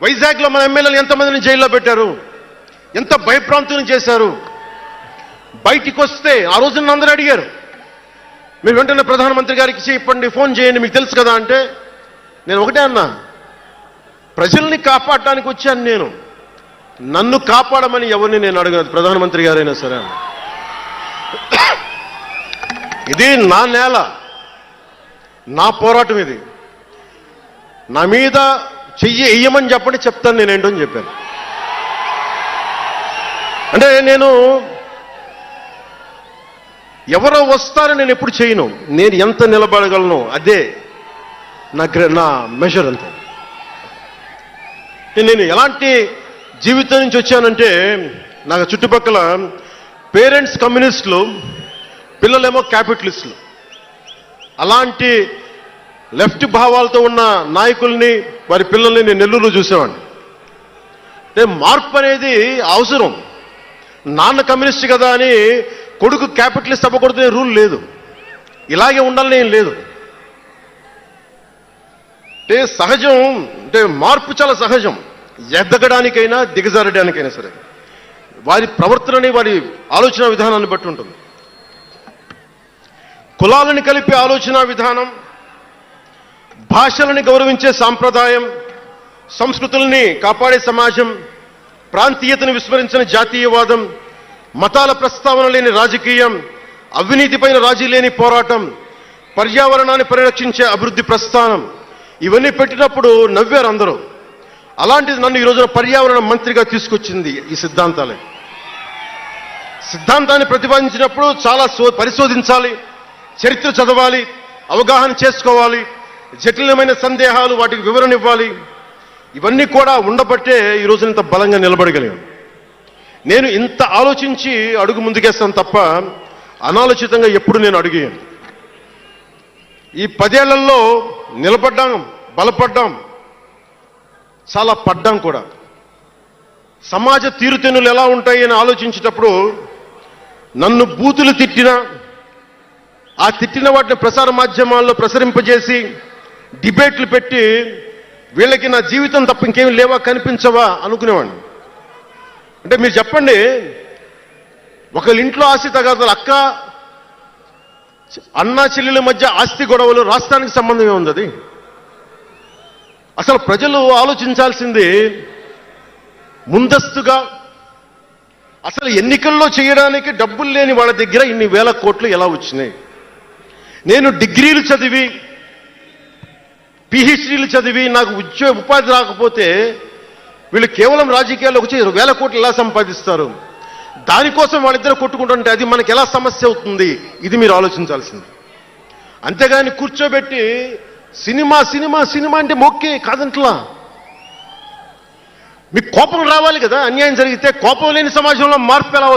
వైజాగ్లో మన ఎమ్మెల్యేలు ఎంతమందిని జైల్లో పెట్టారు, ఎంత భయభ్రాంతులను చేశారు. బయటికి వస్తే ఆ రోజు నన్ను అందరూ అడిగారు, మీరు వెంటనే ప్రధానమంత్రి గారికి చెప్పండి, ఫోన్ చేయండి, మీకు తెలుసు కదా అంటే నేను ఒకటే అన్నా, ప్రజల్ని కాపాడటానికి వచ్చాను నేను, నన్ను కాపాడమని ఎవరిని నేను అడగదు, ప్రధానమంత్రి గారైనా సరే. ఇది నా నేల, నా పోరాటం, ఇది నా మీద చెయ్యి వెయ్యమని చెప్పండి, చెప్తాను నేనేంటో అని చెప్పాను. అంటే నేను ఎవరో వస్తారని నేను ఎప్పుడు చేయను, నేను ఎంత నిలబడగలను అదే నా మెజర్ అంతే. నేను ఎలాంటి జీవితం నుంచి వచ్చానంటే, నాకు చుట్టుపక్కల పేరెంట్స్ కమ్యూనిస్టులు, పిల్లలేమో క్యాపిటలిస్టులు, అలాంటి లెఫ్ట్ భావాలతో ఉన్న నాయకుల్ని, వారి పిల్లల్ని నేను నెల్లూరులో చూసేవాడిని. అంటే మార్పు అనేది అవసరం. నాన్న కమ్యూనిస్ట్ కదా అని కొడుకు క్యాపిటలిస్ట్ అవ్వకూడదనే రూల్ లేదు, ఇలాగే ఉండాలని ఏం లేదు. అంటే సహజం, అంటే మార్పు చాలా సహజం, ఎదగడానికైనా దిగజారడానికైనా సరే. వారి ప్రవర్తనని, వారి ఆలోచన విధానాన్ని బట్టి ఉంటుంది. కులాలను కలిపే ఆలోచన విధానం, భాషలని గౌరవించే సాంప్రదాయం, సంస్కృతుల్ని కాపాడే సమాజం, ప్రాంతీయతను విస్మరించిన జాతీయవాదం, మతాల ప్రస్తావన లేని రాజకీయం, అవినీతిపైన రాజీ లేని పోరాటం, పర్యావరణాన్ని పరిరక్షించే అభివృద్ధి ప్రస్థానం, ఇవన్నీ పెట్టినప్పుడు నవ్వారు అందరూ. అలాంటిది నన్ను ఈ రోజున పర్యావరణ మంత్రిగా తీసుకొచ్చింది ఈ సిద్ధాంతాలే. సిద్ధాంతాన్ని ప్రతిపాదించినప్పుడు చాలా పరిశోధించాలి, చరిత్ర చదవాలి, అవగాహన చేసుకోవాలి, జటిలమైన సందేహాలు వాటికి వివరణ ఇవ్వాలి. ఇవన్నీ కూడా ఉండబట్టే ఈ రోజున ఇంత బలంగా నిలబడగలిగాను. నేను ఇంత ఆలోచించి అడుగు ముందుకేస్తాను తప్ప అనాలోచితంగా ఎప్పుడు నేను అడిగాను. ఈ 10 ఏళ్లలో నిలబడ్డాం, బలపడ్డాం, చాలా పడ్డాం కూడా. సమాజ తీరుతెన్నులు ఎలా ఉంటాయి అని ఆలోచించేటప్పుడు నన్ను బూతులు తిట్టినా, ఆ తిట్టిన వాటిని ప్రసార మాధ్యమాల్లో ప్రసరింపజేసి డిబేట్లు పెట్టి వీళ్ళకి నా జీవితం తప్ప ఇంకేమి లేవా, కనిపించవా అనుకునేవాడిని. అంటే మీరు చెప్పండి, ఒకళ్ళ ఇంట్లో ఆస్తి తగాదాలు, అక్క అన్నా చెల్లెల మధ్య ఆస్తి గొడవలు రాష్ట్రానికి సంబంధం ఏముంది? అది అసలు ప్రజలు ఆలోచించాల్సింది ముందస్తుగా. అసలు ఎన్నికల్లో చేయడానికి డబ్బులు లేని వాళ్ళ దగ్గర ఇన్ని వేల కోట్లు ఎలా వచ్చినాయి? నేను డిగ్రీలు చదివి, పిహెచ్డీలు చదివి నాకు ఉపాధి రాకపోతే వీళ్ళు కేవలం రాజకీయాల్లోకి వచ్చి 1000 కోట్లు ఎలా సంపాదిస్తారు? దానికోసం వాళ్ళిద్దరూ కొట్టుకుంటుంటే అది మనకి ఎలా సమస్య అవుతుంది? ఇది మీరు ఆలోచించాల్సింది. అంతేగాని కూర్చోబెట్టి సినిమా సినిమా సినిమా అంటే మొక్కే కాదంట్లా. మీకు కోపం రావాలి కదా, అన్యాయం జరిగితే. కోపం లేని సమాజంలో మార్పు ఎలా